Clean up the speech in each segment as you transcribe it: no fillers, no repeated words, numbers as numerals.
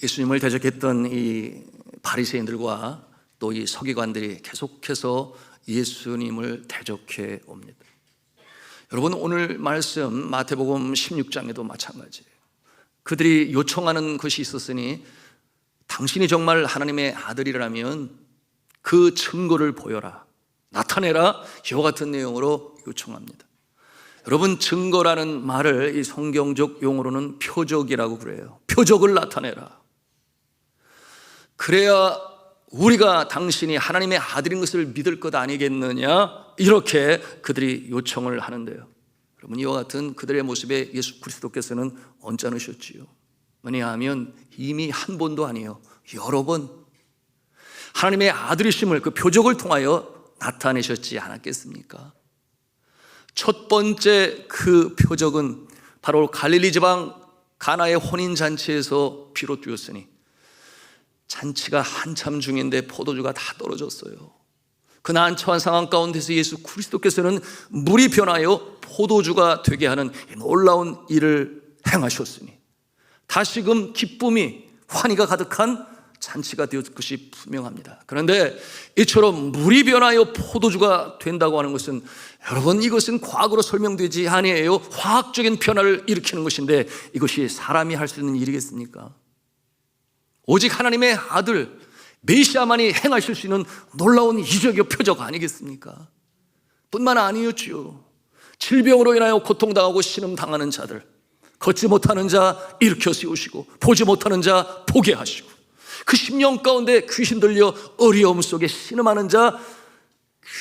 예수님을 대적했던 이 바리새인들과 또 이 서기관들이 계속해서 예수님을 대적해 옵니다. 여러분, 오늘 말씀 마태복음 16장에도 마찬가지예요. 그들이 요청하는 것이 있었으니 당신이 정말 하나님의 아들이라면 그 증거를 보여라, 나타내라, 이와 같은 내용으로 요청합니다. 여러분, 증거라는 말을 이 성경적 용어로는 표적이라고 그래요. 표적을 나타내라. 그래야 우리가 당신이 하나님의 아들인 것을 믿을 것 아니겠느냐, 이렇게 그들이 요청을 하는데요. 여러분, 이와 같은 그들의 모습에 예수 그리스도께서는 언짢으셨지요. 왜냐하면 이미 한 번도 아니에요, 여러 번 하나님의 아들이심을 그 표적을 통하여 나타내셨지 않았겠습니까? 첫 번째 그 표적은 바로 갈릴리 지방 가나의 혼인잔치에서 비롯되었으니, 잔치가 한참 중인데 포도주가 다 떨어졌어요. 그 난처한 상황 가운데서 예수 그리스도께서는 물이 변하여 포도주가 되게 하는 놀라운 일을 행하셨으니 다시금 기쁨이, 환희가 가득한 잔치가 되었을 것이 분명합니다. 그런데 이처럼 물이 변하여 포도주가 된다고 하는 것은, 여러분, 이것은 과거로 설명되지 아니에요. 화학적인 변화를 일으키는 것인데 이것이 사람이 할 수 있는 일이겠습니까? 오직 하나님의 아들 메시아만이 행하실 수 있는 놀라운 이적의 표적 아니겠습니까? 뿐만 아니었지요. 질병으로 인하여 고통당하고 신음당하는 자들, 걷지 못하는 자 일으켜 세우시고 보지 못하는 자 보게 하시고, 그 10년 가운데 귀신 들려 어려움 속에 신음하는 자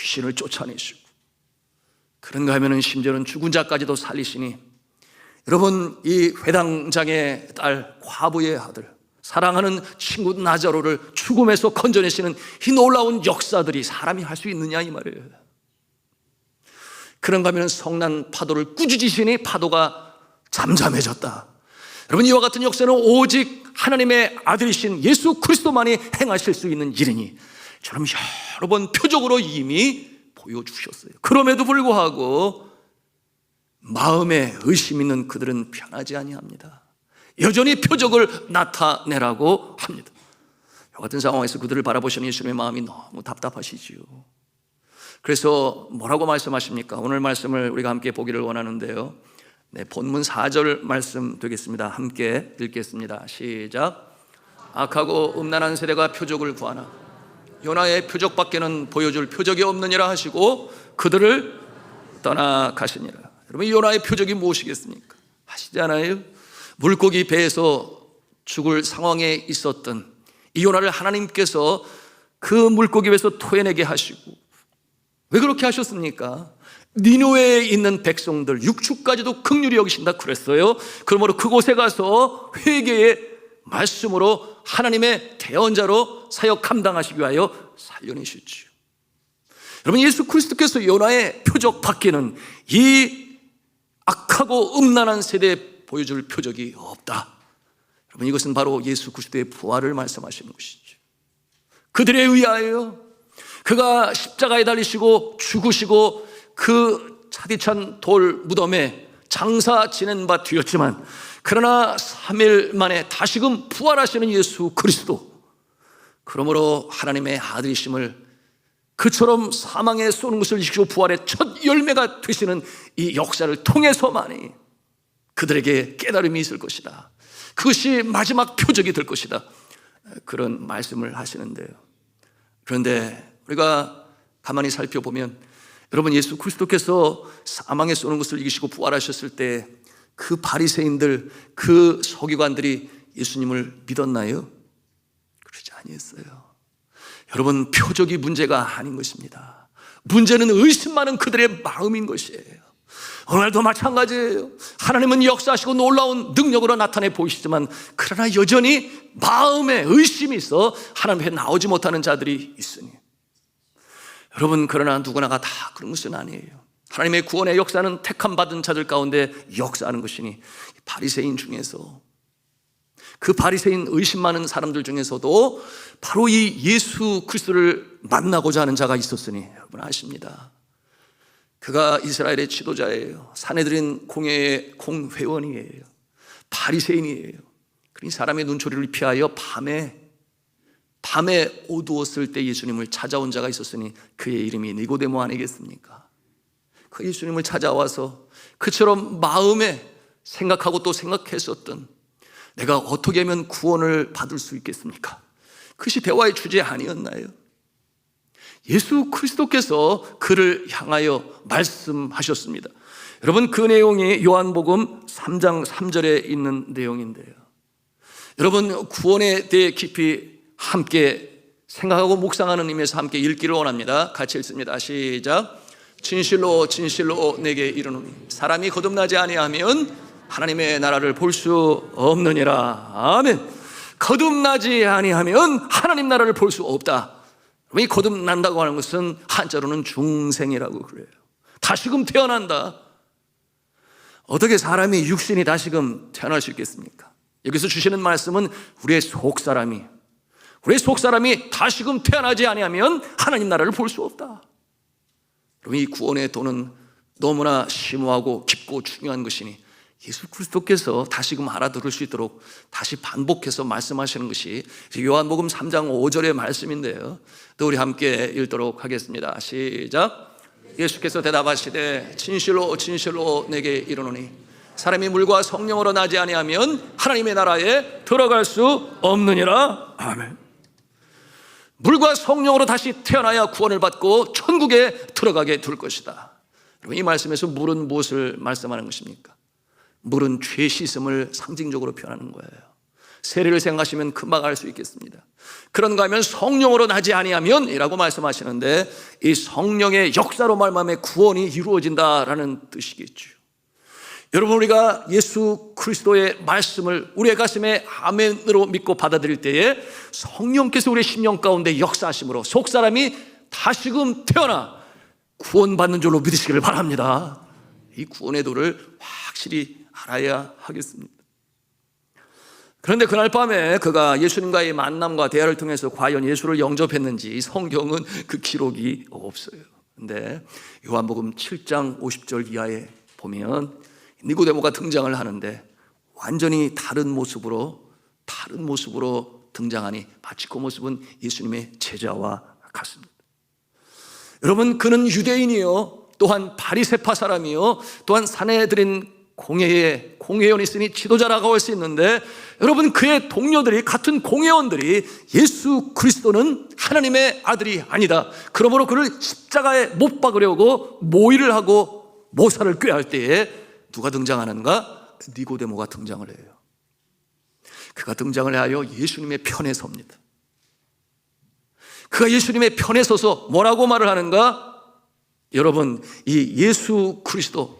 귀신을 쫓아내시고, 그런가 하면 심지어는 죽은 자까지도 살리시니, 여러분, 이 회당장의 딸 과부의 아들, 사랑하는 친구 나자로를 죽음에서 건져내시는 이 놀라운 역사들이 사람이 할 수 있느냐, 이 말이에요. 그런가 하면 성난 파도를 꾸짖으시니 파도가 잠잠해졌다. 여러분, 이와 같은 역사는 오직 하나님의 아들이신 예수 그리스도만이 행하실 수 있는 일이니 저는 여러 번 표적으로 이미 보여주셨어요. 그럼에도 불구하고 마음에 의심 있는 그들은 변하지 아니합니다. 여전히 표적을 나타내라고 합니다. 이 같은 상황에서 그들을 바라보시는 예수님의 마음이 너무 답답하시지요. 그래서 뭐라고 말씀하십니까? 오늘 말씀을 우리가 함께 보기를 원하는데요, 본문 4절 말씀 되겠습니다. 함께 읽겠습니다. 시작. 악하고 음란한 세대가 표적을 구하나 요나의 표적밖에는 보여줄 표적이 없느니라 하시고 그들을 떠나가시니라. 여러분, 요나의 표적이 무엇이겠습니까? 아시지 않아요? 물고기 배에서 죽을 상황에 있었던 이 요나를 하나님께서 그 물고기 배에서 토해내게 하시고, 왜 그렇게 하셨습니까? 니느웨에 있는 백성들 육축까지도 긍휼히 여기신다 그랬어요. 그러므로 그곳에 가서 회개의 말씀으로 하나님의 대언자로 사역 감당하시기 위하여 살려내셨지요. 여러분, 예수 그리스도께서 요나의 표적 밖에는 이 악하고 음란한 세대에 보여줄 표적이 없다. 여러분, 이것은 바로 예수 그리스도의 부활을 말씀하시는 것이죠. 그들에 의하여 그가 십자가에 달리시고 죽으시고 그 차디찬 돌 무덤에 장사 지낸 바 되었지만, 그러나 3일 만에 다시금 부활하시는 예수 그리스도, 그러므로 하나님의 아들이심을 그처럼 사망에 쏘는 것을 이기시고 부활의 첫 열매가 되시는 이 역사를 통해서만이 그들에게 깨달음이 있을 것이다. 그것이 마지막 표적이 될 것이다. 그런 말씀을 하시는데요. 그런데 우리가 가만히 살펴보면, 여러분, 예수 그리스도께서 사망에 쏘는 것을 이기시고 부활하셨을 때 그 바리새인들, 그 서기관들이 예수님을 믿었나요? 그러지 아니했어요. 여러분, 표적이 문제가 아닌 것입니다. 문제는 의심 많은 그들의 마음인 것이에요. 오늘도 마찬가지예요. 하나님은 역사하시고 놀라운 능력으로 나타내 보이시지만, 그러나 여전히 마음에 의심이 있어 하나님 앞에 나오지 못하는 자들이 있으니, 여러분, 그러나 누구나가 다 그런 것은 아니에요. 하나님의 구원의 역사는 택함 받은 자들 가운데 역사하는 것이니, 바리새인 중에서, 그 바리새인 의심 많은 사람들 중에서도 바로 이 예수 그리스도를 만나고자 하는 자가 있었으니, 여러분 아십니다. 그가 이스라엘의 지도자예요. 산헤드린 공회의 공회원이에요. 바리새인이에요. 그러니 사람의 눈초리를 피하여 밤에 어두웠을 때 예수님을 찾아온 자가 있었으니 그의 이름이 니고데모 아니겠습니까? 그 예수님을 찾아와서 그처럼 마음에 생각하고 또 생각했었던, 내가 어떻게 하면 구원을 받을 수 있겠습니까? 그것이 대화의 주제 아니었나요? 예수 그리스도께서 그를 향하여 말씀하셨습니다. 여러분, 그 내용이 요한복음 3장 3절에 있는 내용인데요. 여러분, 구원에 대해 깊이 함께 생각하고 묵상하는 의미에서 함께 읽기를 원합니다. 같이 읽습니다. 시작. 진실로 진실로 내게 이르노니 사람이 거듭나지 아니하면 하나님의 나라를 볼 수 없느니라. 아멘. 거듭나지 아니하면 하나님 나라를 볼 수 없다. 이 거듭난다고 하는 것은 한자로는 중생이라고 그래요. 다시금 태어난다. 어떻게 사람이 육신이 다시금 태어날 수 있겠습니까? 여기서 주시는 말씀은 우리의 속사람이 다시금 태어나지 아니하면 하나님 나라를 볼 수 없다. 이 구원의 도는 너무나 심오하고 깊고 중요한 것이니 예수 그리스도께서 다시금 알아들을 수 있도록 다시 반복해서 말씀하시는 것이 요한복음 3장 5절의 말씀인데요. 또 우리 함께 읽도록 하겠습니다. 시작. 예수께서 대답하시되 진실로 진실로 내게 이르노니 사람이 물과 성령으로 나지 아니하면 하나님의 나라에 들어갈 수 없느니라. 아멘. 물과 성령으로 다시 태어나야 구원을 받고 천국에 들어가게 될 것이다. 이 말씀에서 물은 무엇을 말씀하는 것입니까? 물은 죄 씻음을 상징적으로 표현하는 거예요. 세례를 생각하시면 금방 알 수 있겠습니다. 그런가 하면 성령으로 나지 아니하면 이라고 말씀하시는데, 이 성령의 역사로 말미암아 구원이 이루어진다라는 뜻이겠죠. 여러분, 우리가 예수 그리스도의 말씀을 우리의 가슴에 아멘으로 믿고 받아들일 때에 성령께서 우리의 심령 가운데 역사하심으로 속사람이 다시금 태어나 구원받는 줄로 믿으시기를 바랍니다. 이 구원의 도를 확실히 알아야 하겠습니다. 그런데 그날 밤에 그가 예수님과의 만남과 대화를 통해서 과연 예수를 영접했는지 성경은 그 기록이 없어요. 그런데 요한복음 7장 50절 이하에 보면 니고데모가 등장을 하는데 완전히 다른 모습으로 등장하니 마치 그 모습은 예수님의 제자와 같습니다. 여러분, 그는 유대인이요 또한 바리새파 사람이요 또한 사내들인 공회원이 있으니 지도자라고 할 수 있는데, 여러분, 그의 동료들이, 같은 공회원들이 예수 그리스도는 하나님의 아들이 아니다, 그러므로 그를 십자가에 못 박으려고 모의를 하고 모사를 꾀할 때에 누가 등장하는가? 니고데모가 등장을 해요. 그가 등장을 하여 예수님의 편에 섭니다. 그가 예수님의 편에 서서 뭐라고 말을 하는가? 여러분, 이 예수 그리스도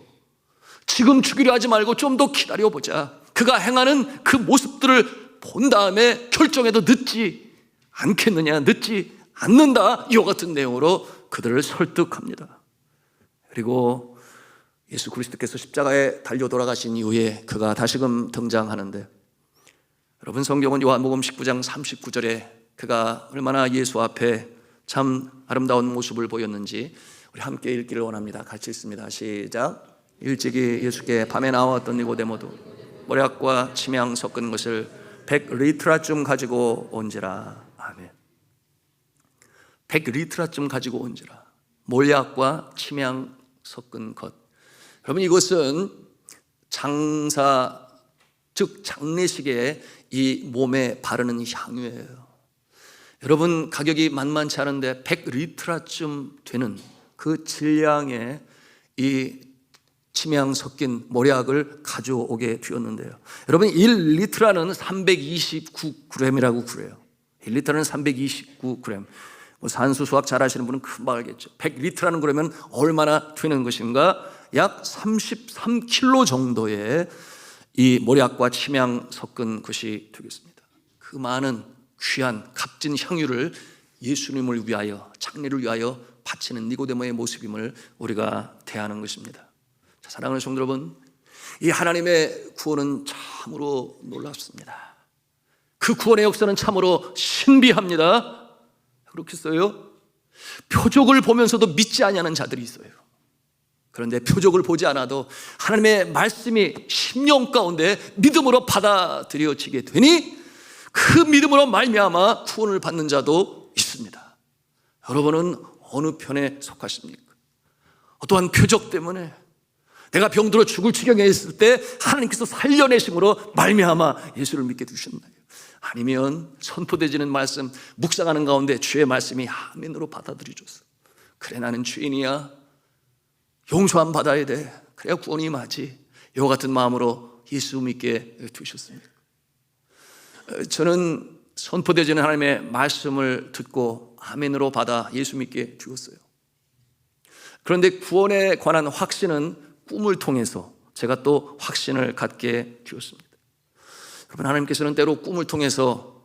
지금 죽이려 하지 말고 좀 더 기다려보자. 그가 행하는 그 모습들을 본 다음에 결정해도 늦지 않겠느냐, 늦지 않는다, 이와 같은 내용으로 그들을 설득합니다. 그리고 예수 그리스도께서 십자가에 달려 돌아가신 이후에 그가 다시금 등장하는데, 여러분, 성경은 요한복음 19장 39절에 그가 얼마나 예수 앞에 참 아름다운 모습을 보였는지 우리 함께 읽기를 원합니다. 같이 읽습니다. 시작. 일찍이 예수께 밤에 나왔던 니고데모도 모략과 침향 섞은 것을 100리트라쯤 가지고 온지라. 아멘. 100리트라쯤 가지고 온지라. 몰약과 침향 섞은 것. 여러분, 이것은 장사, 즉 장례식에 이 몸에 바르는 향유예요. 여러분, 가격이 만만치 않은데 100리트라쯤 되는 그 질량의 이 침향 섞인 모략을 가져오게 되었는데요. 여러분, 1리트라는 329g이라고 그래요. 1리트라는 329g. 산수 수학 잘 하시는 분은 금방 알겠죠. 100리트라는 그러면 얼마나 되는 것인가? 약 33kg 정도의 이 모략과 침향 섞은 것이 되겠습니다. 그 많은 귀한 값진 향유를 예수님을 위하여, 장례를 위하여 바치는 니고데모의 모습임을 우리가 대하는 것입니다. 자, 사랑하는 성도 여러분, 이 하나님의 구원은 참으로 놀랍습니다. 그 구원의 역사는 참으로 신비합니다. 그렇겠어요? 표적을 보면서도 믿지 아니하는 자들이 있어요. 그런데 표적을 보지 않아도 하나님의 말씀이 심령 가운데 믿음으로 받아들여지게 되니 그 믿음으로 말미암아 구원을 받는 자도 있습니다. 여러분은 어느 편에 속하십니까? 어떠한 표적 때문에 내가 병들어 죽을 지경에 있을 때 하나님께서 살려내심으로 말미암아 예수를 믿게 되셨나요? 아니면 선포되지는 말씀 묵상하는 가운데 주의 말씀이 아멘으로 받아들여졌어. 그래 나는 죄인이야, 용서함 받아야 돼, 그래야 구원이 맞지, 이와 같은 마음으로 예수 믿게 되셨습니까? 저는 선포되지는 하나님의 말씀을 듣고 아멘으로 받아 예수 믿게 되었어요. 그런데 구원에 관한 확신은 꿈을 통해서 제가 또 확신을 갖게 되었습니다. 여러분, 하나님께서는 때로 꿈을 통해서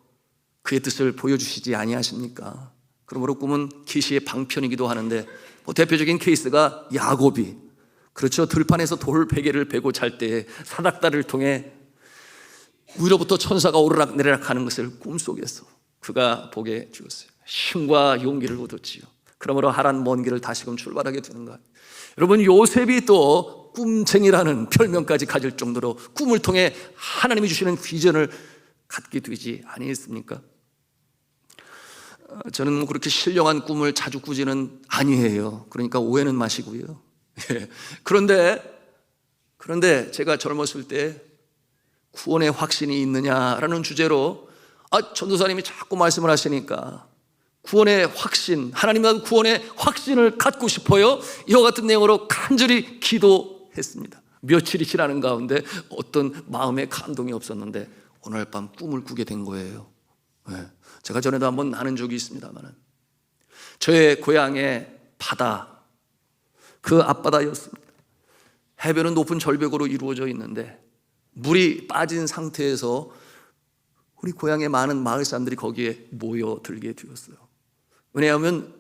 그의 뜻을 보여주시지 아니하십니까? 그러므로 꿈은 계시의 방편이기도 하는데 대표적인 케이스가 야곱이, 그렇죠, 들판에서 돌 베개를 베고 잘 때 사닥다리를 통해 위로부터 천사가 오르락 내리락 하는 것을 꿈속에서 그가 보게 되었어요. 힘과 용기를 얻었지요. 그러므로 하란 먼 길을 다시금 출발하게 되는가. 여러분, 요셉이 또 꿈쟁이라는 별명까지 가질 정도로 꿈을 통해 하나님이 주시는 비전을 갖게 되지 아니했습니까? 저는 그렇게 신령한 꿈을 자주 꾸지는 아니에요. 그러니까 오해는 마시고요. 그런데 제가 젊었을 때 구원의 확신이 있느냐라는 주제로 전도사님이 자꾸 말씀을 하시니까 구원의 확신, 하나님은 구원의 확신을 갖고 싶어요, 이와 같은 내용으로 간절히 기도했습니다. 며칠이 지나는 가운데 어떤 마음의 감동이 없었는데 오늘 밤 꿈을 꾸게 된 거예요. 제가 전에도 한번 나눈 적이 있습니다만 저의 고향의 바다, 그 앞바다였습니다. 해변은 높은 절벽으로 이루어져 있는데 물이 빠진 상태에서 우리 고향의 많은 마을 사람들이 거기에 모여들게 되었어요. 왜냐하면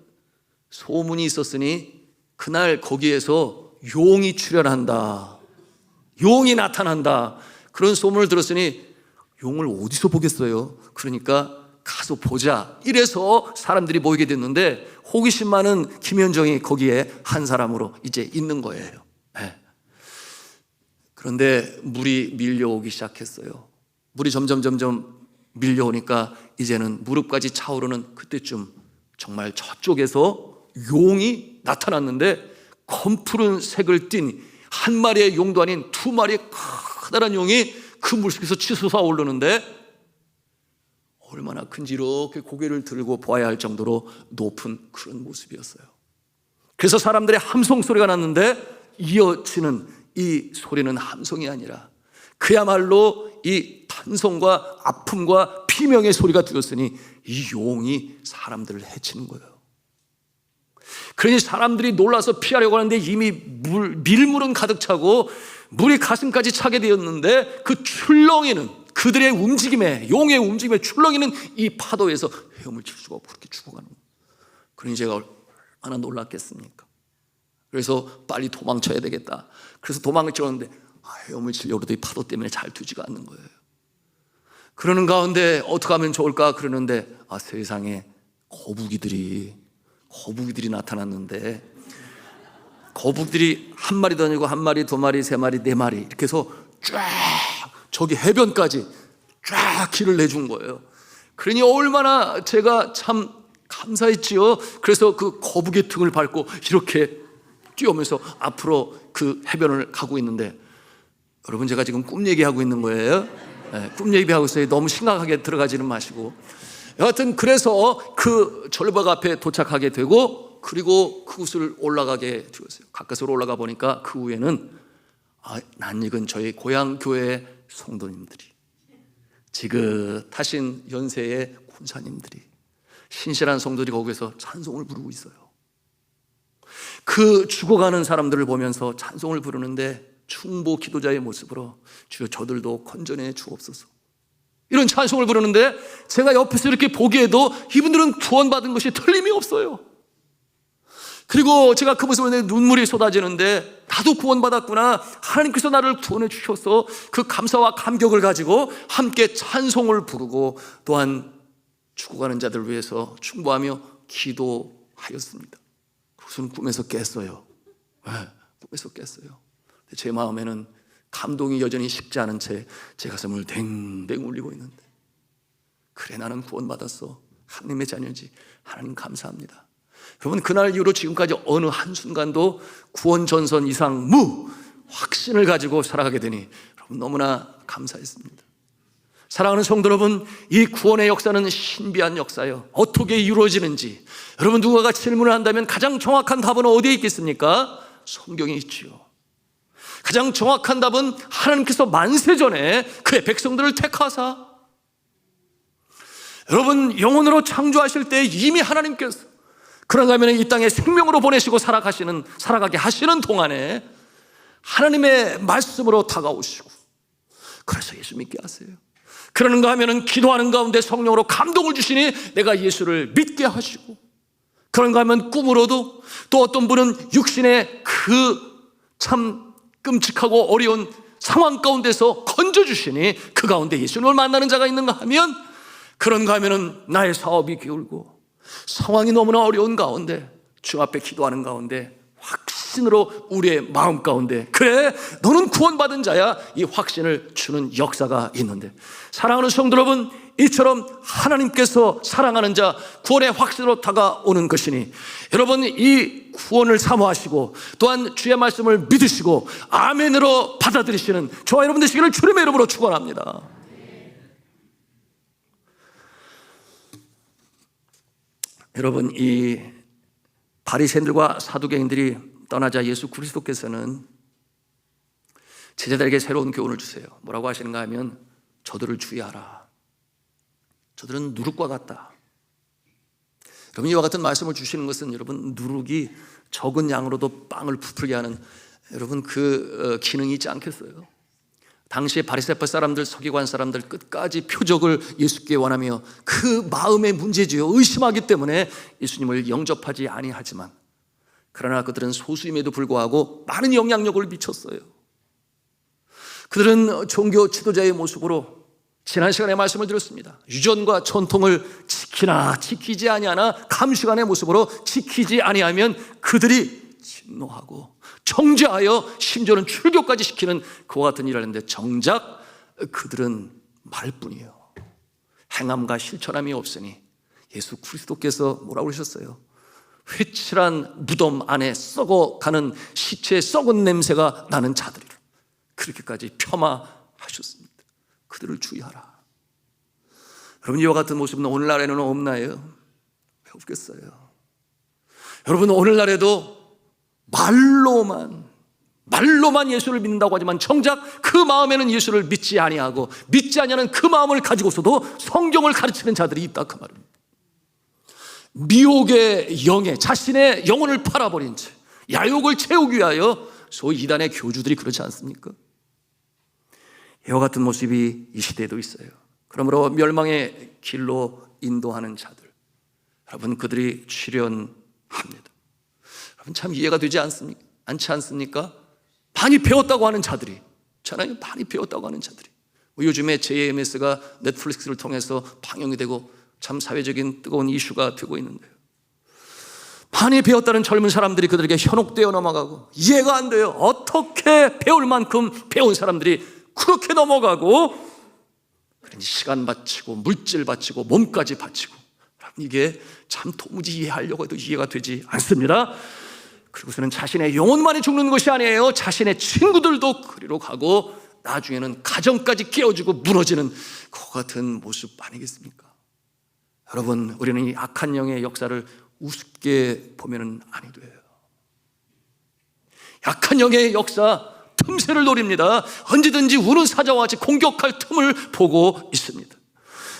소문이 있었으니 그날 거기에서 용이 출현한다, 용이 나타난다, 그런 소문을 들었으니 용을 어디서 보겠어요? 그러니까 가서 보자, 이래서 사람들이 모이게 됐는데 호기심 많은 김현정이 거기에 한 사람으로 이제 있는 거예요. 그런데 물이 밀려오기 시작했어요. 물이 점점 밀려오니까 이제는 무릎까지 차오르는 그때쯤 정말 저쪽에서 용이 나타났는데 검푸른 색을 띤 한 마리의 용도 아닌 두 마리의 커다란 용이 그 물속에서 치솟아 오르는데 얼마나 큰지 이렇게 고개를 들고 보아야 할 정도로 높은 그런 모습이었어요. 그래서 사람들의 함성 소리가 났는데 이어지는 이 소리는 함성이 아니라 그야말로 이 탄성과 아픔과 비명의 소리가 들렸으니 이 용이 사람들을 해치는 거예요. 그러니 사람들이 놀라서 피하려고 하는데 이미 밀물은 가득 차고 물이 가슴까지 차게 되었는데 그 출렁이는, 그들의 움직임에, 용의 움직임에 출렁이는 이 파도에서 헤엄을 칠 수가 없고 그렇게 죽어가는 거예요. 그러니 제가 얼마나 놀랐겠습니까? 그래서 빨리 도망쳐야 되겠다. 그래서 도망을 쳤는데 헤엄을 치려고 해도 이 파도 때문에 잘 되지가 않는 거예요. 그러는 가운데 어떻게 하면 좋을까 그러는데 세상에 거북이들이 나타났는데 거북들이 한 마리도 아니고 한 마리, 두 마리, 세 마리, 네 마리 이렇게 해서 쫙 저기 해변까지 쫙 길을 내준 거예요. 그러니 얼마나 제가 참 감사했지요. 그래서 그 거북의 등을 밟고 이렇게 뛰어오면서 앞으로 그 해변을 가고 있는데, 여러분 제가 지금 꿈 얘기하고 있는 거예요. 꿈 얘기하고 있어요. 너무 심각하게 들어가지는 마시고. 여하튼 그래서 그 절벽 앞에 도착하게 되고 그리고 그곳을 올라가게 되었어요. 가까스로 올라가 보니까 그 위에는 낯익은 저희 고향 교회 성도님들이, 지긋하신 연세의 권사님들이, 신실한 성도들이 거기서 찬송을 부르고 있어요. 그 죽어가는 사람들을 보면서 찬송을 부르는데 충보 기도자의 모습으로 주여 저들도 건져내 주옵소서, 이런 찬송을 부르는데 제가 옆에서 이렇게 보기에도 이분들은 구원받은 것이 틀림이 없어요. 그리고 제가 그 모습을 보는데 눈물이 쏟아지는데 나도 구원받았구나, 하나님께서 나를 구원해 주셔서 그 감사와 감격을 가지고 함께 찬송을 부르고 또한 죽어가는 자들을 위해서 충고하며 기도하였습니다. 그것은 꿈에서 깼어요. 꿈에서 깼어요. 제 마음에는 감동이 여전히 식지 않은 채 제 가슴을 댕댕 울리고 있는데, 그래 나는 구원받았어, 하나님의 자녀지, 하나님 감사합니다. 여러분, 그날 이후로 지금까지 어느 한순간도 구원 전선 이상 확신을 가지고 살아가게 되니 여러분 너무나 감사했습니다. 사랑하는 성도 여러분, 이 구원의 역사는 신비한 역사예요. 어떻게 이루어지는지 여러분 누군가가 질문을 한다면 가장 정확한 답은 어디에 있겠습니까? 성경에 있지요. 가장 정확한 답은 하나님께서 만세전에 그의 백성들을 택하사, 여러분 영혼으로 창조하실 때 이미 하나님께서 그런가 하면 이 땅에 생명으로 보내시고 살아가게 하시는 동안에 하나님의 말씀으로 다가오시고, 그래서 예수 믿게 하세요. 그러는가 하면 기도하는 가운데 성령으로 감동을 주시니 내가 예수를 믿게 하시고, 그런가 하면 꿈으로도, 또 어떤 분은 육신의 그 참 끔찍하고 어려운 상황 가운데서 건져주시니 그 가운데 예수님을 만나는 자가 있는가 하면, 그런가 하면 나의 사업이 기울고 상황이 너무나 어려운 가운데 주 앞에 기도하는 가운데 확신으로 우리의 마음 가운데, 그래 너는 구원받은 자야, 이 확신을 주는 역사가 있는데, 사랑하는 성도 여러분, 이처럼 하나님께서 사랑하는 자 구원의 확신으로 다가오는 것이니, 여러분 이 구원을 사모하시고 또한 주의 말씀을 믿으시고 아멘으로 받아들이시는 저와 여러분 되시기를 주님의 이름으로 축원합니다. 여러분, 이 바리새인들과 사두개인들이 떠나자 예수 그리스도께서는 제자들에게 새로운 교훈을 주세요. 뭐라고 하시는가 하면, 저들을 주의하라. 저들은 누룩과 같다. 여러분, 이와 같은 말씀을 주시는 것은 여러분 누룩이 적은 양으로도 빵을 부풀게 하는 여러분 그 기능이 있지 않겠어요? 당시에 바리새파 사람들, 서기관 사람들 끝까지 표적을 예수께 원하며 그 마음의 문제지요. 의심하기 때문에 예수님을 영접하지 아니하지만, 그러나 그들은 소수임에도 불구하고 많은 영향력을 미쳤어요. 그들은 종교 지도자의 모습으로 지난 시간에 말씀을 드렸습니다. 유전과 전통을 지키나 지키지 아니하나 감시관의 모습으로 지키지 아니하면 그들이 진노하고 정죄하여 심지어는 출교까지 시키는 그와 같은 일을 하는데, 정작 그들은 말뿐이에요. 행함과 실천함이 없으니 예수 그리스도께서 뭐라고 그러셨어요? 회칠한 무덤 안에 썩어가는 시체의 썩은 냄새가 나는 자들이라, 그렇게까지 폄하하셨습니다. 그들을 주의하라. 여러분, 이와 같은 모습은 오늘날에는 없나요? 왜 없겠어요? 여러분, 오늘날에도 말로만 예수를 믿는다고 하지만 정작 그 마음에는 예수를 믿지 아니하고, 믿지 아니하는 그 마음을 가지고서도 성경을 가르치는 자들이 있다, 그 말입니다. 미혹의 영에 자신의 영혼을 팔아버린 채 야욕을 채우기 위하여 소위 이단의 교주들이 그렇지 않습니까? 이와 같은 모습이 이 시대에도 있어요. 그러므로 멸망의 길로 인도하는 자들, 여러분 그들이 출현합니다. 여러분 참 이해가 되지 않지 않습니까? 많이 배웠다고 하는 자들이 있잖아요. 많이 배웠다고 하는 자들이. 요즘에 JMS가 넷플릭스를 통해서 방영이 되고 참 사회적인 뜨거운 이슈가 되고 있는데요. 많이 배웠다는 젊은 사람들이 그들에게 현혹되어 넘어가고, 이해가 안 돼요. 어떻게 배울 만큼 배운 사람들이 그렇게 넘어가고, 시간 바치고 물질 바치고 몸까지 바치고, 이게 참 도무지 이해하려고 해도 이해가 되지 않습니다. 그리고서는 자신의 영혼만이 죽는 것이 아니에요. 자신의 친구들도 그리로 가고 나중에는 가정까지 깨어지고 무너지는 그 같은 모습 아니겠습니까? 여러분, 우리는 이 악한 영의 역사를 우습게 보면은 아니 돼요. 약한 영의 역사 틈새를 노립니다. 언제든지 우는 사자와 같이 공격할 틈을 보고 있습니다.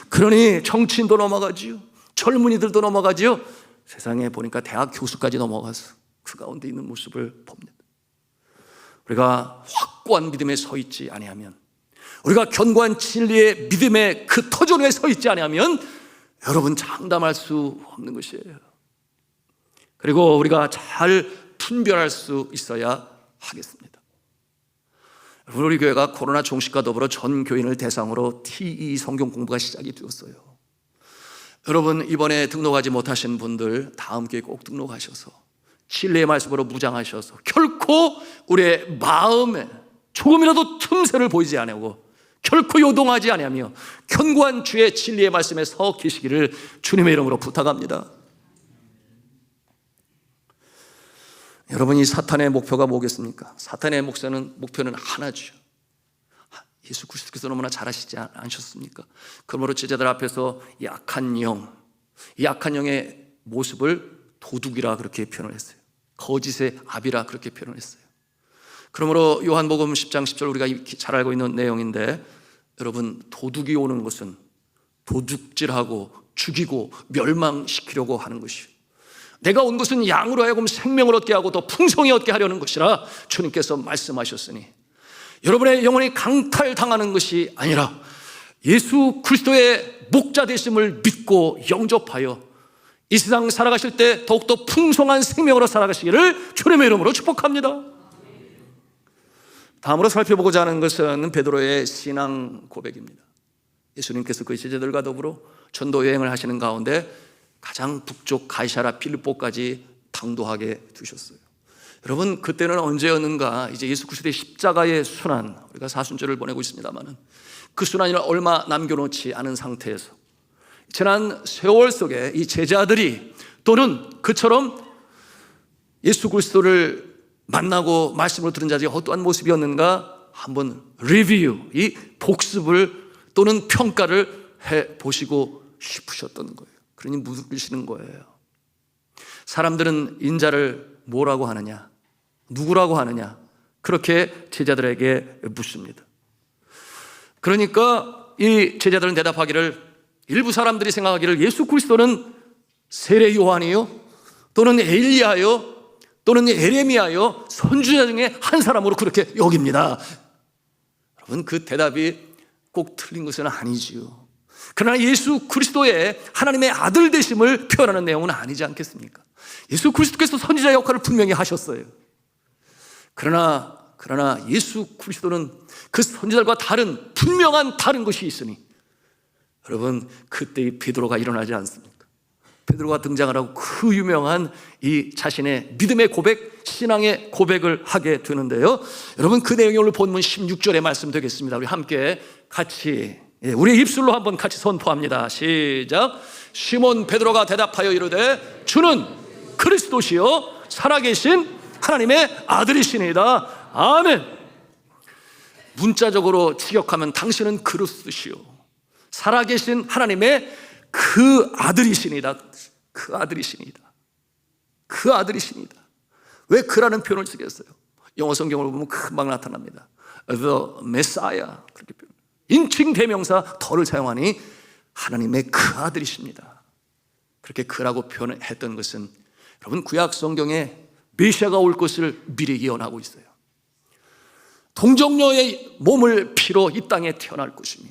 그러니 정치인도 넘어가지요, 젊은이들도 넘어가지요, 세상에 보니까 대학 교수까지 넘어가서 그 가운데 있는 모습을 봅니다. 우리가 확고한 믿음에 서 있지 아니하면, 우리가 견고한 진리의 믿음의 그 터전에 서 있지 아니하면 여러분 장담할 수 없는 것이에요. 그리고 우리가 잘 분별할 수 있어야 하겠습니다. 우리 교회가 코로나 종식과 더불어 전 교인을 대상으로 TE 성경 공부가 시작이 되었어요. 여러분 이번에 등록하지 못하신 분들 다음 기회에 꼭 등록하셔서 진리의 말씀으로 무장하셔서 결코 우리의 마음에 조금이라도 틈새를 보이지 아니하고 결코 요동하지 아니하며 견고한 주의 진리의 말씀에 서 계시기를 주님의 이름으로 부탁합니다. 여러분, 이 사탄의 목표가 뭐겠습니까? 사탄의 목표는 하나죠. 예수 그리스도께서 너무나 잘 아시지 않으셨습니까? 그러므로 제자들 앞에서 이 악한 영의 모습을 도둑이라 그렇게 표현을 했어요. 거짓의 아비라 그렇게 표현을 했어요. 그러므로 요한복음 10장 10절 우리가 잘 알고 있는 내용인데, 여러분, 도둑이 오는 것은 도둑질하고 죽이고 멸망시키려고 하는 것이요, 내가 온 것은 양으로 하여금 생명을 얻게 하고 더 풍성히 얻게 하려는 것이라 주님께서 말씀하셨으니, 여러분의 영혼이 강탈당하는 것이 아니라 예수 그리스도의 목자 되심을 믿고 영접하여 이 세상 살아가실 때 더욱더 풍성한 생명으로 살아가시기를 주님의 이름으로 축복합니다. 다음으로 살펴보고자 하는 것은 베드로의 신앙 고백입니다. 예수님께서 그 제자들과 더불어 전도 여행을 하시는 가운데 가장 북쪽 가이사랴 빌립보까지 당도하게 두셨어요. 여러분, 그때는 언제였는가? 이제 예수 그리스도의 십자가의 순환, 우리가 사순절을 보내고 있습니다만은 그 순환이 얼마 남겨놓지 않은 상태에서 지난 세월 속에 이 제자들이 또는 그처럼 예수 그리스도를 만나고 말씀을 들은 자들이 어떠한 모습이었는가 한번 리뷰, 이 복습을 또는 평가를 해보시고 싶으셨던 거예요. 그러니 물으시는 거예요. 사람들은 인자를 뭐라고 하느냐, 누구라고 하느냐, 그렇게 제자들에게 묻습니다. 그러니까 이 제자들은 대답하기를, 일부 사람들이 생각하기를 예수 그리스도는 세례 요한이요, 또는 엘리야요, 또는 에레미야요, 선지자 중에 한 사람으로 그렇게 여깁니다. 여러분, 그 대답이 꼭 틀린 것은 아니지요. 그러나 예수 그리스도의 하나님의 아들 되심을 표현하는 내용은 아니지 않겠습니까? 예수 그리스도께서 선지자 역할을 분명히 하셨어요. 그러나 예수 그리스도는 그 선지자들과 분명한 다른 것이 있으니, 여러분, 그때의 베드로가 일어나지 않습니까? 베드로가 등장을 하고 그 유명한 이 자신의 믿음의 고백, 신앙의 고백을 하게 되는데요, 여러분, 그 내용이 오늘 본문 16절의 말씀 되겠습니다. 우리 함께 같이 우리의 입술로 한번 같이 선포합니다. 시작. 시몬 베드로가 대답하여 이르되 주는 그리스도시요 살아계신 하나님의 아들이시니이다. 아멘. 문자적으로 직역하면 당신은 그리스도시요 살아계신 하나님의 그 아들이시니이다. 그 아들이시니이다. 그 아들이시니이다. 왜 그라는 표현을 쓰겠어요? 영어 성경을 보면 금방 나타납니다. The Messiah, 그렇게 표현. 인칭 대명사 더를 사용하니 하나님의 그 아들이십니다. 그렇게 그라고 표현했던 것은, 여러분, 구약 성경에 메시아가 올 것을 미리 예언하고 있어요. 동정녀의 몸을 피로 이 땅에 태어날 것이며,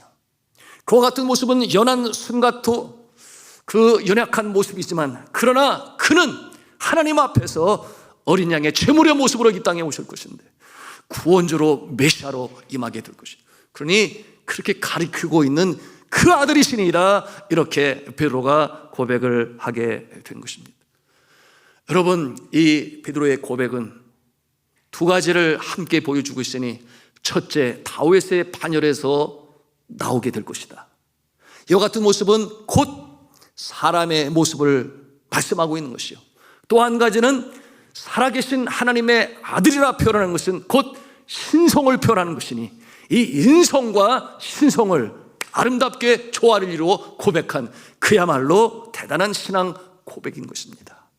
그와 같은 모습은 연한 순가토, 그 연약한 모습이지만, 그러나 그는 하나님 앞에서 어린 양의 제물의 모습으로 이 땅에 오실 것인데 구원주로 메시아로 임하게 될 것이다. 그러니 그렇게 가리키고 있는 그 아들이시니라, 이렇게 베드로가 고백을 하게 된 것입니다. 여러분, 이 베드로의 고백은 두 가지를 함께 보여주고 있으니, 첫째, 다윗의 반열에서 나오게 될 것이다. 이와 같은 모습은 곧 사람의 모습을 말씀하고 있는 것이요, 또 한 가지는 살아계신 하나님의 아들이라 표현하는 것은 곧 신성을 표현하는 것이니, 이 인성과 신성을 아름답게 조화를 이루어 고백한 그야말로 대단한 신앙 고백인 것입니다.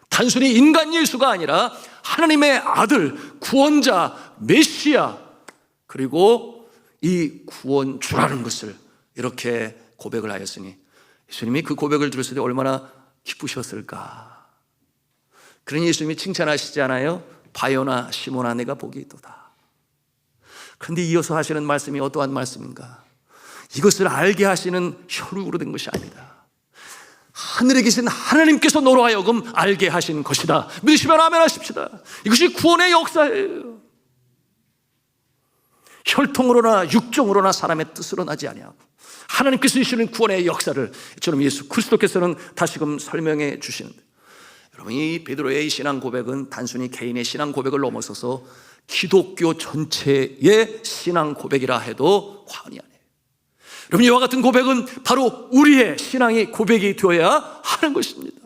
단순히 인간 예수가 아니라 하나님의 아들, 구원자, 메시아, 그리고 이 구원주라는 것을 이렇게 고백을 하였으니, 예수님이 그 고백을 들었을 때 얼마나 기쁘셨을까. 그러니 예수님이 칭찬하시지 않아요? 바요나 시몬아, 내가 복이 있도다. 그런데 이어서 하시는 말씀이 어떠한 말씀인가? 이것을 알게 하시는 혈육으로 된 것이 아니다. 하늘에 계신 하나님께서 너로 하여금 알게 하신 것이다. 믿으시면 아멘 하십시다. 이것이 구원의 역사예요. 혈통으로나 육정으로나 사람의 뜻으로 나지 아니하고 하나님께서 이시는 구원의 역사를 저는 예수 그리스도께서는 다시금 설명해 주시는데, 여러분, 이 베드로의 신앙 고백은 단순히 개인의 신앙 고백을 넘어서서 기독교 전체의 신앙 고백이라 해도 과언이 아니에요. 여러분, 이와 같은 고백은 바로 우리의 신앙이 고백이 되어야 하는 것입니다.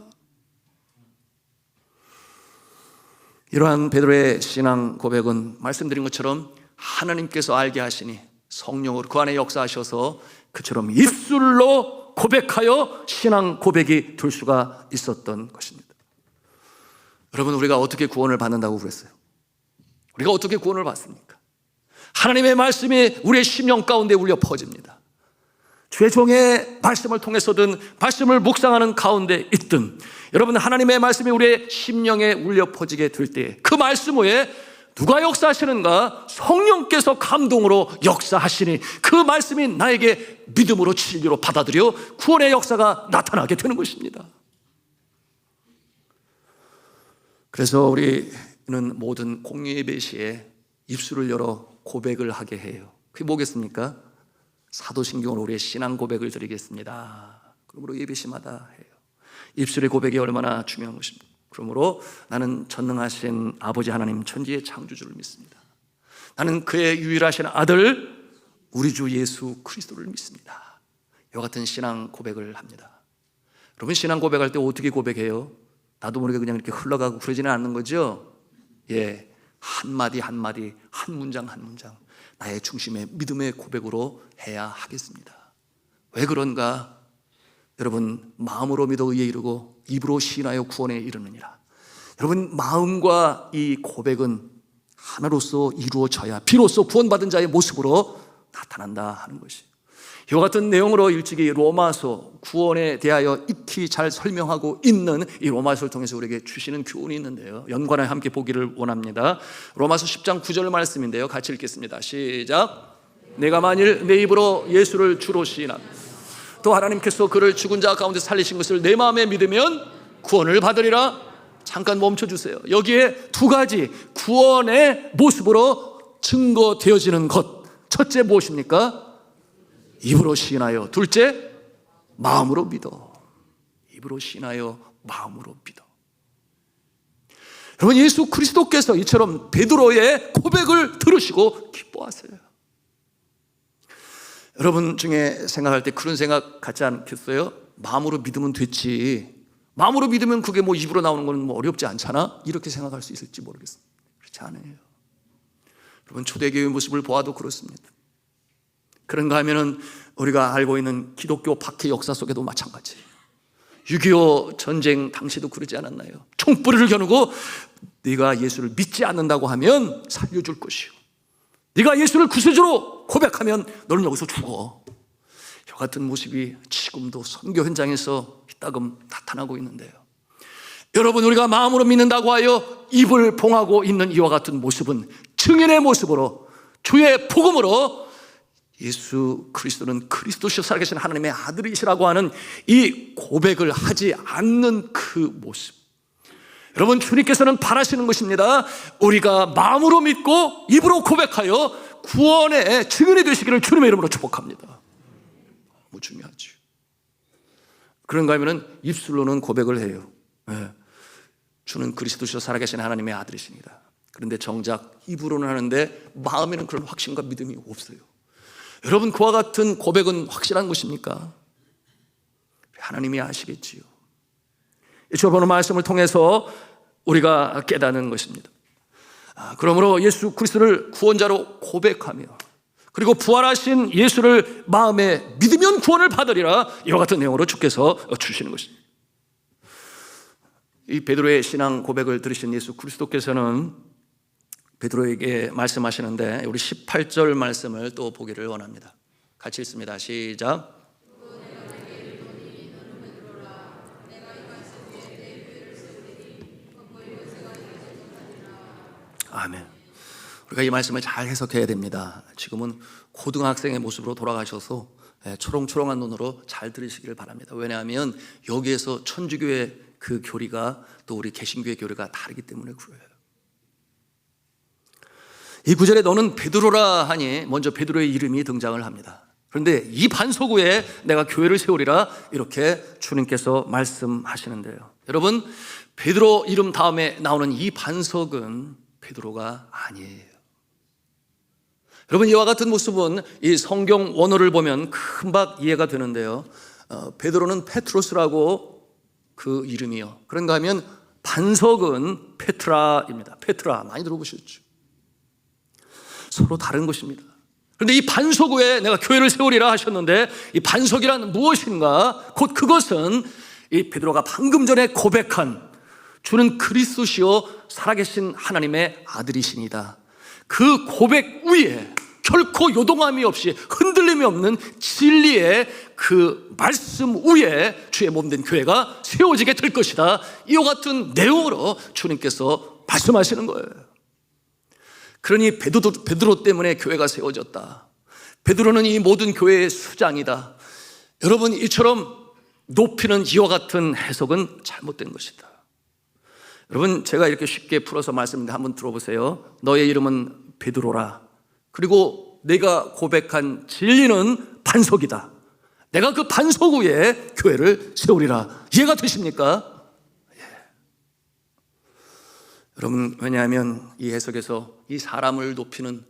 이러한 베드로의 신앙 고백은 말씀드린 것처럼 하나님께서 알게 하시니 성령으로 그 안에 역사하셔서 그처럼 입술로 고백하여 신앙 고백이 될 수가 있었던 것입니다. 여러분, 우리가 어떻게 구원을 받는다고 그랬어요? 우리가 어떻게 구원을 받습니까? 하나님의 말씀이 우리의 심령 가운데 울려 퍼집니다. 죄종의 말씀을 통해서든 말씀을 묵상하는 가운데 있든 여러분, 하나님의 말씀이 우리의 심령에 울려 퍼지게 될 때 그 말씀 외에 누가 역사하시는가? 성령께서 감동으로 역사하시니 그 말씀이 나에게 믿음으로 진리로 받아들여 구원의 역사가 나타나게 되는 것입니다. 그래서 우리는 모든 공예배 시에 입술을 열어 고백을 하게 해요. 그게 뭐겠습니까? 사도신경으로 우리의 신앙 고백을 드리겠습니다. 그러므로 예배 시마다 해요. 입술의 고백이 얼마나 중요한 것입니다. 그러므로 나는 전능하신 아버지 하나님 천지의 창조주를 믿습니다. 나는 그의 유일하신 아들 우리 주 예수 그리스도를 믿습니다. 이와 같은 신앙 고백을 합니다. 여러분, 신앙 고백할 때 어떻게 고백해요? 나도 모르게 그냥 이렇게 흘러가고 그러지는 않는 거죠? 예, 한마디 한마디, 한 문장 한 문장 나의 중심의 믿음의 고백으로 해야 하겠습니다. 왜 그런가? 여러분, 마음으로 믿어 의에 이르고 입으로 시인하여 구원에 이르느니라. 여러분, 마음과 이 고백은 하나로서 이루어져야 비로소 구원받은 자의 모습으로 나타난다 하는 것이, 이와 같은 내용으로 일찍이 로마서 구원에 대하여 익히 잘 설명하고 있는 이 로마서를 통해서 우리에게 주시는 교훈이 있는데요, 연관해 함께 보기를 원합니다. 로마서 10장 9절 말씀인데요, 같이 읽겠습니다. 시작. 내가 만일 내 입으로 예수를 주로 시인하며 또 하나님께서 그를 죽은 자 가운데 살리신 것을 내 마음에 믿으면 구원을 받으리라. 잠깐 멈춰주세요. 여기에 두 가지 구원의 모습으로 증거되어지는 것, 첫째 무엇입니까? 입으로 시인하여, 둘째 마음으로 믿어. 입으로 시인하여 마음으로 믿어. 여러분, 예수 그리스도께서 이처럼 베드로의 고백을 들으시고 기뻐하세요. 여러분 중에 생각할 때 그런 생각 같지 않겠어요? 마음으로 믿으면 됐지, 마음으로 믿으면 그게 뭐 입으로 나오는 건 뭐 어렵지 않잖아, 이렇게 생각할 수 있을지 모르겠습니다. 그렇지 않아요. 여러분, 초대교회의 모습을 보아도 그렇습니다. 그런가 하면은 우리가 알고 있는 기독교 박해 역사 속에도 마찬가지예요. 6.25 전쟁 당시도 그러지 않았나요? 총뿌리를 겨누고 네가 예수를 믿지 않는다고 하면 살려줄 것이요, 네가 예수를 구세주로 고백하면 너는 여기서 죽어. 이 같은 모습이 지금도 선교 현장에서 이따금 나타나고 있는데요, 여러분, 우리가 마음으로 믿는다고 하여 입을 봉하고 있는 이와 같은 모습은 증인의 모습으로, 주의 복음으로 예수 그리스도는 그리스도시여 살아계신 하나님의 아들이시라고 하는 이 고백을 하지 않는 그 모습, 여러분, 주님께서는 바라시는 것입니다. 우리가 마음으로 믿고 입으로 고백하여 구원의 증인이 되시기를 주님의 이름으로 축복합니다. 너무 중요하죠. 그런가 하면 입술로는 고백을 해요. 네. 주는 그리스도시여 살아계신 하나님의 아들이십니다. 그런데 정작 입으로는 하는데 마음에는 그런 확신과 믿음이 없어요. 여러분, 그와 같은 고백은 확실한 것입니까? 하나님이 아시겠지요. 주어보는 말씀을 통해서 우리가 깨닫는 것입니다. 그러므로 예수 그리스도를 구원자로 고백하며 그리고 부활하신 예수를 마음에 믿으면 구원을 받으리라, 이와 같은 내용으로 주께서 주시는 것입니다. 이 베드로의 신앙 고백을 들으신 예수 그리스도께서는 베드로에게 말씀하시는데 우리 18절 말씀을 또 보기를 원합니다. 같이 읽습니다. 시작. 아멘. 우리가 이 말씀을 잘 해석해야 됩니다. 지금은 고등학생의 모습으로 돌아가셔서 초롱초롱한 눈으로 잘 들으시기를 바랍니다. 왜냐하면 여기에서 천주교의 그 교리가 또 우리 개신교의 교리가 다르기 때문에 그래요. 이 구절에 너는 베드로라 하니 먼저 베드로의 이름이 등장을 합니다. 그런데 이 반석 위에 내가 교회를 세우리라 이렇게 주님께서 말씀하시는데요. 여러분, 베드로 이름 다음에 나오는 이 반석은 베드로가 아니에요. 여러분, 이와 같은 모습은 이 성경 원어를 보면 금방 이해가 되는데요. 베드로는 페트로스라고 그 이름이요. 그런가 하면 반석은 페트라입니다. 페트라 많이 들어보셨죠? 서로 다른 것입니다. 그런데 이 반석 위에 내가 교회를 세우리라 하셨는데 이 반석이란 무엇인가? 곧 그것은 이 베드로가 방금 전에 고백한 주는 그리스도시요 살아계신 하나님의 아들이시니다. 그 고백 위에 결코 요동함이 없이 흔들림이 없는 진리의 그 말씀 위에 주의 몸된 교회가 세워지게 될 것이다. 이와 같은 내용으로 주님께서 말씀하시는 거예요. 그러니 베드로 때문에 교회가 세워졌다. 베드로는 이 모든 교회의 수장이다. 여러분, 이처럼 높이는 이와 같은 해석은 잘못된 것이다. 여러분, 제가 이렇게 쉽게 풀어서 말씀드리는데 한번 들어보세요. 너의 이름은 베드로라. 그리고 내가 고백한 진리는 반석이다. 내가 그 반석 위에 교회를 세우리라. 이해가 되십니까? 예. 여러분, 왜냐하면 이 해석에서 이 사람을 높이는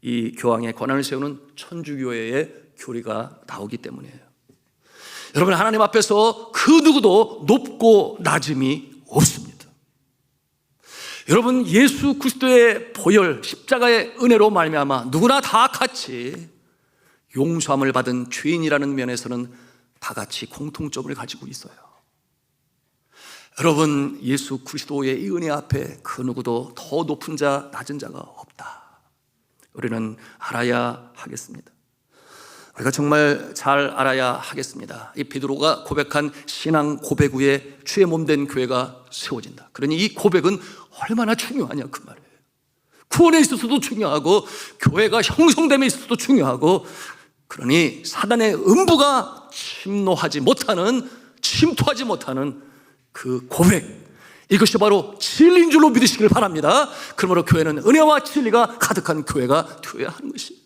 이 교황의 권한을 세우는 천주교회의 교리가 나오기 때문이에요. 여러분, 하나님 앞에서 그 누구도 높고 낮음이 없습니다. 여러분, 예수 그리스도의 보혈 십자가의 은혜로 말미암아 누구나 다 같이 용서함을 받은 죄인이라는 면에서는 다 같이 공통점을 가지고 있어요. 여러분, 예수 그리스도의 이 은혜 앞에 그 누구도 더 높은 자 낮은 자가 없다. 우리는 알아야 하겠습니다. 우리가 정말 잘 알아야 하겠습니다. 이 베드로가 고백한 신앙 고백 위에 주의 몸된 교회가 세워진다. 그러니 이 고백은 얼마나 중요하냐 그 말이에요. 구원에 있어서도 중요하고 교회가 형성됨에 있어서도 중요하고, 그러니 사단의 음부가 침투하지 못하는 그 고백, 이것이 바로 진리인 줄로 믿으시길 바랍니다. 그러므로 교회는 은혜와 진리가 가득한 교회가 되어야 하는 것이에요.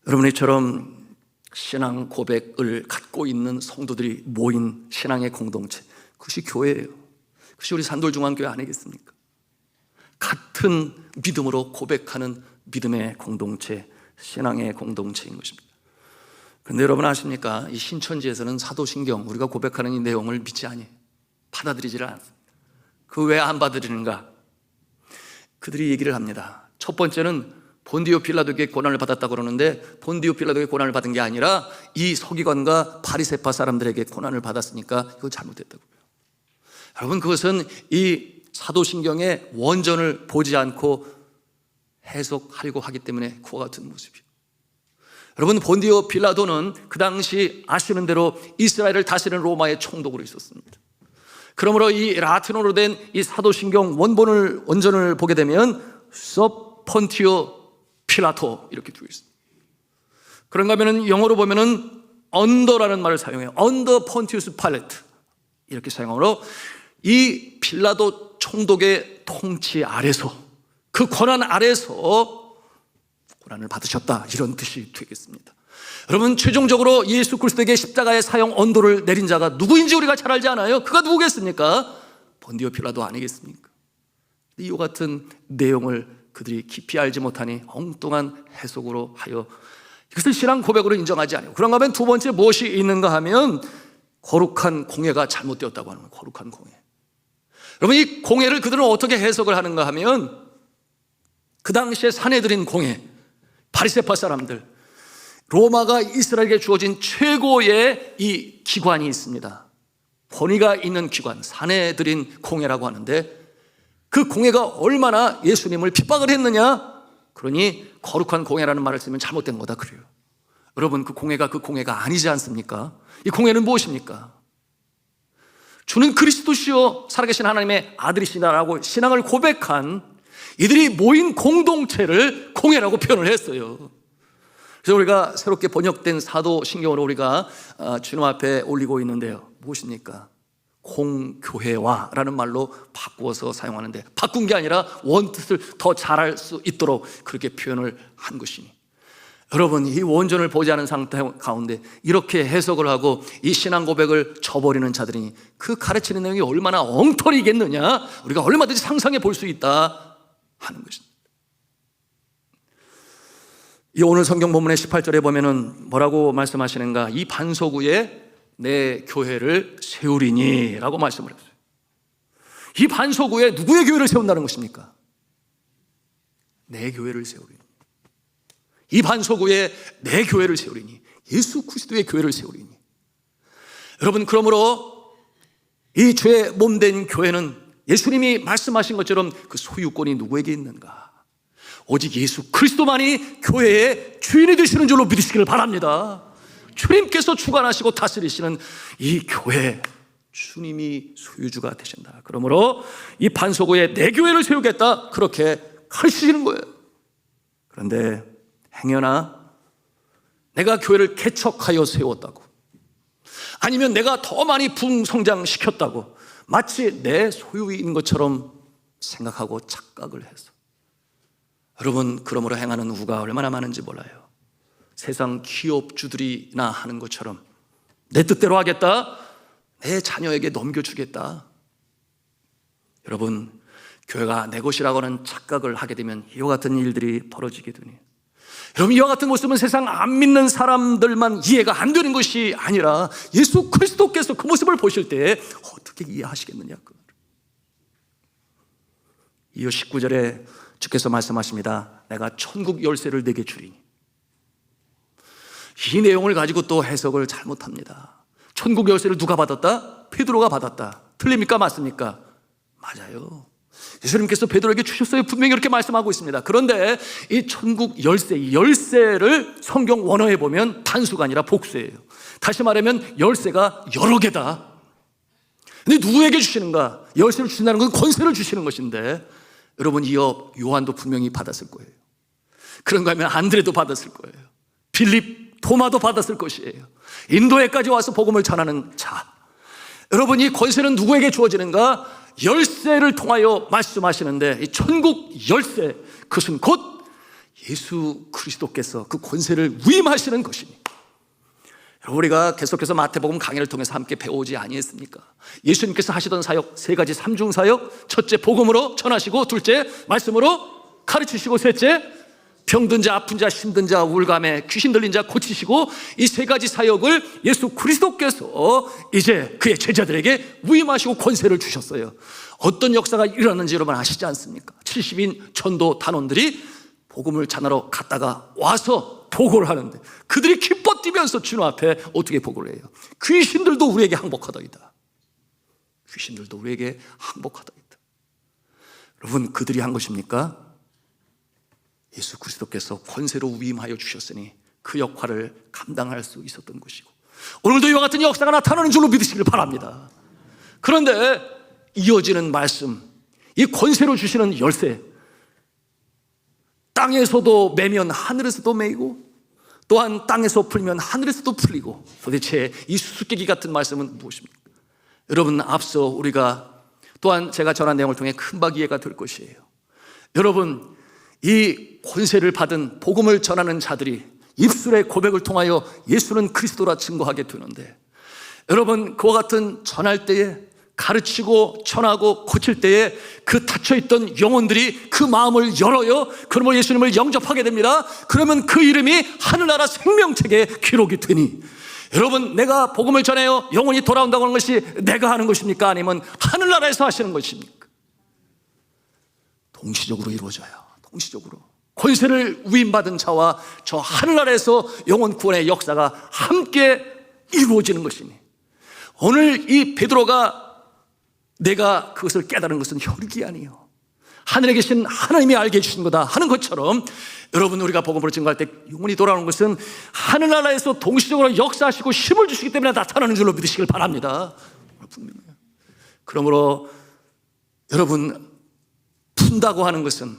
여러분이처럼 신앙 고백을 갖고 있는 성도들이 모인 신앙의 공동체, 그것이 교회예요. 그것이 우리 산돌중앙교회 아니겠습니까? 같은 믿음으로 고백하는 믿음의 공동체, 신앙의 공동체인 것입니다. 그런데 여러분 아십니까? 이 신천지에서는 사도신경, 우리가 고백하는 이 내용을 믿지 아니에요. 받아들이지를 않습니다. 그 왜 안 받아들이는가? 그들이 얘기를 합니다. 첫 번째는 본디오 빌라도에게 고난을 받았다고 그러는데, 본디오 빌라도에게 고난을 받은 게 아니라 이 서기관과 바리새파 사람들에게 고난을 받았으니까 이거 잘못됐다고요. 여러분, 그것은 이 사도신경의 원전을 보지 않고 해석하려고 하기 때문에 그와 같은 모습이에요. 여러분, 본디오 빌라도는 그 당시 아시는 대로 이스라엘을 다스리는 로마의 총독으로 있었습니다. 그러므로 이 라틴어로 된 이 사도신경 원전을 보게 되면 섭 폰티오 필라토 이렇게 되어 있습니다. 그런가 하면 영어로 보면은 언더라는 말을 사용해요. 언더 폰티우스 파일레트 이렇게 사용하므로 이 빌라도 총독의 통치 아래서, 그 권한 아래서 고난을 받으셨다, 이런 뜻이 되겠습니다. 여러분, 최종적으로 예수 그리스도에게 십자가의 사형 언도를 내린 자가 누구인지 우리가 잘 알지 않아요? 그가 누구겠습니까? 본디오 필라도 아니겠습니까? 이와 같은 내용을 그들이 깊이 알지 못하니 엉뚱한 해석으로 하여 이것을 신앙 고백으로 인정하지 않아요. 그런가 하면 두 번째 무엇이 있는가 하면 거룩한 공예가 잘못되었다고 하는 거예요. 거룩한 공예. 여러분, 이 공예를 그들은 어떻게 해석을 하는가 하면 그 당시에 산헤드린 공예, 바리새파 사람들, 로마가 이스라엘에게 주어진 최고의 이 기관이 있습니다. 권위가 있는 기관, 산헤드린 공예라고 하는데, 그 공예가 얼마나 예수님을 핍박을 했느냐? 그러니 거룩한 공예라는 말을 쓰면 잘못된 거다 그래요. 여러분, 그 공예가 아니지 않습니까? 이 공예는 무엇입니까? 주는 그리스도시요 살아계신 하나님의 아들이시다라고 신앙을 고백한 이들이 모인 공동체를 공예라고 표현을 했어요. 그래서 우리가 새롭게 번역된 사도신경으로 우리가 주님 앞에 올리고 있는데요, 무엇입니까? 공교회화라는 말로 바꾸어서 사용하는데, 바꾼 게 아니라 원뜻을 더 잘할 수 있도록 그렇게 표현을 한 것이니, 여러분, 이 원전을 보지 않은 상태 가운데 이렇게 해석을 하고 이 신앙 고백을 저버리는 자들이 그 가르치는 내용이 얼마나 엉터리겠느냐, 우리가 얼마든지 상상해 볼 수 있다 하는 것입니다. 이 오늘 성경 본문의 18절에 보면은 뭐라고 말씀하시는가? 이 반석 위에 내 교회를 세우리니 라고 말씀을 했어요. 이 반석 위에 누구의 교회를 세운다는 것입니까? 내 교회를 세우리니. 이 반석 위에 내 교회를 세우리니, 예수 그리스도의 교회를 세우리니. 여러분, 그러므로 이 주의 몸된 교회는 예수님이 말씀하신 것처럼 그 소유권이 누구에게 있는가? 오직 예수 그리스도만이 교회의 주인이 되시는 줄로 믿으시기를 바랍니다. 주님께서 주관하시고 다스리시는 이 교회, 주님이 소유주가 되신다. 그러므로 이 반석 위에 내 교회를 세우겠다, 그렇게 가르치시는 거예요. 그런데 행여나 내가 교회를 개척하여 세웠다고, 아니면 내가 더 많이 부흥성장시켰다고 마치 내 소유인 것처럼 생각하고 착각을 해서, 여러분, 그러므로 행하는 우가 얼마나 많은지 몰라요. 세상 기업주들이나 하는 것처럼 내 뜻대로 하겠다, 내 자녀에게 넘겨주겠다. 여러분, 교회가 내 것이라고는 착각을 하게 되면 이와 같은 일들이 벌어지게 되니, 여러분, 이와 같은 모습은 세상 안 믿는 사람들만 이해가 안 되는 것이 아니라 예수 그리스도께서 그 모습을 보실 때 어떻게 이해하시겠느냐. 이어 19절에 주께서 말씀하십니다. 내가 천국 열쇠를 내게 주리니. 이 내용을 가지고 또 해석을 잘못합니다. 천국 열쇠를 누가 받았다? 베드로가 받았다. 틀립니까? 맞습니까? 맞아요. 예수님께서 베드로에게 주셨어요. 분명히 이렇게 말씀하고 있습니다. 그런데 이 천국 열쇠, 이 열쇠를 성경 원어에 보면 단수가 아니라 복수예요. 다시 말하면 열쇠가 여러 개다. 근데 누구에게 주시는가? 열쇠를 주신다는 건 권세를 주시는 것인데, 여러분, 이어 요한도 분명히 받았을 거예요. 그런가 하면 안드레도 받았을 거예요. 빌립, 도마도 받았을 것이에요. 인도에까지 와서 복음을 전하는 자, 여러분, 이 권세는 누구에게 주어지는가? 열쇠를 통하여 말씀하시는데, 이 천국 열쇠, 그것은 곧 예수 그리스도께서 그 권세를 위임하시는 것이니, 우리가 계속해서 마태복음 강의를 통해서 함께 배우지 아니했습니까? 예수님께서 하시던 사역 세 가지 삼중 사역, 첫째 복음으로 전하시고, 둘째 말씀으로 가르치시고, 셋째 병든 자, 아픈 자, 힘든 자, 우울감에 귀신 들린 자 고치시고, 이 세 가지 사역을 예수 그리스도께서 이제 그의 제자들에게 위임하시고 권세를 주셨어요. 어떤 역사가 일어났는지 여러분 아시지 않습니까? 70인 전도 단원들이 복음을 전하러 갔다가 와서 보고를 하는데, 그들이 기뻐 뛰면서 주님 앞에 어떻게 보고를 해요? 귀신들도 우리에게 항복하더이다. 귀신들도 우리에게 항복하더이다. 여러분, 그들이 한 것입니까? 예수 그리스도께서 권세로 위임하여 주셨으니 그 역할을 감당할 수 있었던 것이고, 오늘도 이와 같은 역사가 나타나는 줄로 믿으시길 바랍니다. 그런데 이어지는 말씀, 이 권세로 주시는 열쇠, 땅에서도 매면 하늘에서도 매이고, 또한 땅에서 풀면 하늘에서도 풀리고, 도대체 이 수수께끼 같은 말씀은 무엇입니까? 여러분, 앞서 우리가 또한 제가 전한 내용을 통해 금방 이해가 될 것이에요. 여러분, 이 권세를 받은 복음을 전하는 자들이 입술의 고백을 통하여 예수는 그리스도라 증거하게 되는데, 여러분, 그와 같은 전할 때에, 가르치고 전하고 고칠 때에 그 닫혀있던 영혼들이 그 마음을 열어요. 그러면 예수님을 영접하게 됩니다. 그러면 그 이름이 하늘나라 생명책에 기록이 되니, 여러분, 내가 복음을 전해요 영혼이 돌아온다고 하는 것이 내가 하는 것입니까? 아니면 하늘나라에서 하시는 것입니까? 동시적으로 이루어져요. 동시적으로 권세를 위임받은 자와 저 하늘나라에서 영혼 구원의 역사가 함께 이루어지는 것이니, 오늘 이 베드로가 내가 그것을 깨달은 것은 혈육이 아니에요, 하늘에 계신 하나님이 알게 해주신 거다 하는 것처럼, 여러분, 우리가 복음으로 증거할 때 영혼이 돌아오는 것은 하늘나라에서 동시적으로 역사하시고 힘을 주시기 때문에 나타나는 줄로 믿으시길 바랍니다. 그러므로 여러분, 푼다고 하는 것은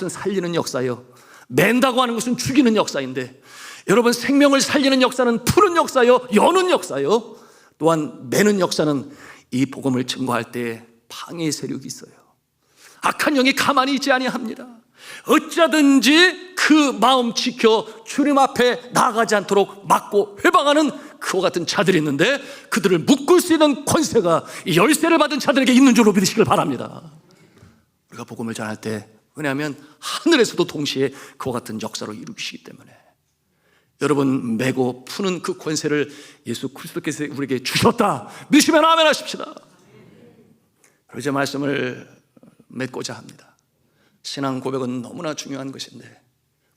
살리는 역사요, 맨다고 하는 것은 죽이는 역사인데, 여러분, 생명을 살리는 역사는 푸는 역사요, 여는 역사요, 또한 매는 역사는 이 복음을 증거할 때 방해 세력이 있어요. 악한 영이 가만히 있지 아니합니다. 어찌하든지 그 마음 지켜 주님 앞에 나아가지 않도록 막고 회방하는 그와 같은 자들이 있는데, 그들을 묶을 수 있는 권세가 이 열쇠를 받은 자들에게 있는 줄로 믿으시길 바랍니다. 우리가 복음을 전할 때, 왜냐하면 하늘에서도 동시에 그와 같은 역사로 이루시기 때문에, 여러분 매고 푸는 그 권세를 예수 그리스도께서 우리에게 주셨다 믿으시면 아멘 하십시다. 이제 말씀을 맺고자 합니다. 신앙 고백은 너무나 중요한 것인데,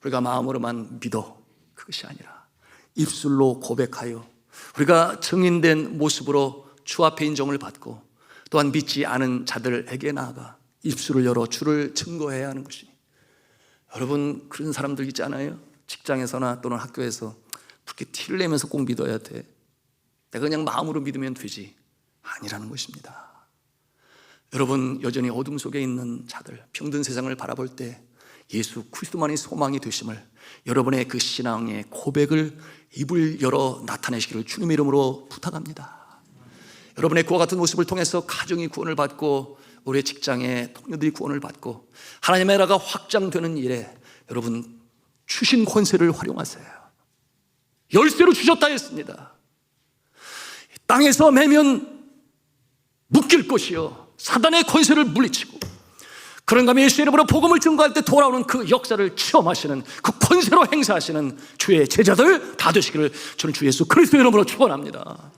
우리가 마음으로만 믿어 그것이 아니라 입술로 고백하여 우리가 증인된 모습으로 주 앞에 인정을 받고, 또한 믿지 않은 자들에게 나아가 입술을 열어 주를 증거해야 하는 것이, 여러분 그런 사람들 있지 않아요? 직장에서나 또는 학교에서 그렇게 티를 내면서 꼭 믿어야 돼, 내가 그냥 마음으로 믿으면 되지, 아니라는 것입니다. 여러분 여전히 어둠 속에 있는 자들, 병든 세상을 바라볼 때 예수 그리스도만이 소망이 되심을, 여러분의 그 신앙의 고백을 입을 열어 나타내시기를 주님의 이름으로 부탁합니다. 여러분의 그와 같은 모습을 통해서 가정이 구원을 받고, 우리의 직장의 동료들이 구원을 받고, 하나님의 나라가 확장되는 일에 여러분 주신 권세를 활용하세요. 열쇠로 주셨다 했습니다. 땅에서 매면 묶일 것이요 사단의 권세를 물리치고, 그런가 하면 예수의 이름으로 복음을 증거할 때 돌아오는 그 역사를 체험하시는, 그 권세로 행사하시는 주의 제자들 다 되시기를 저는 주 예수 그리스도의 이름으로 축원합니다.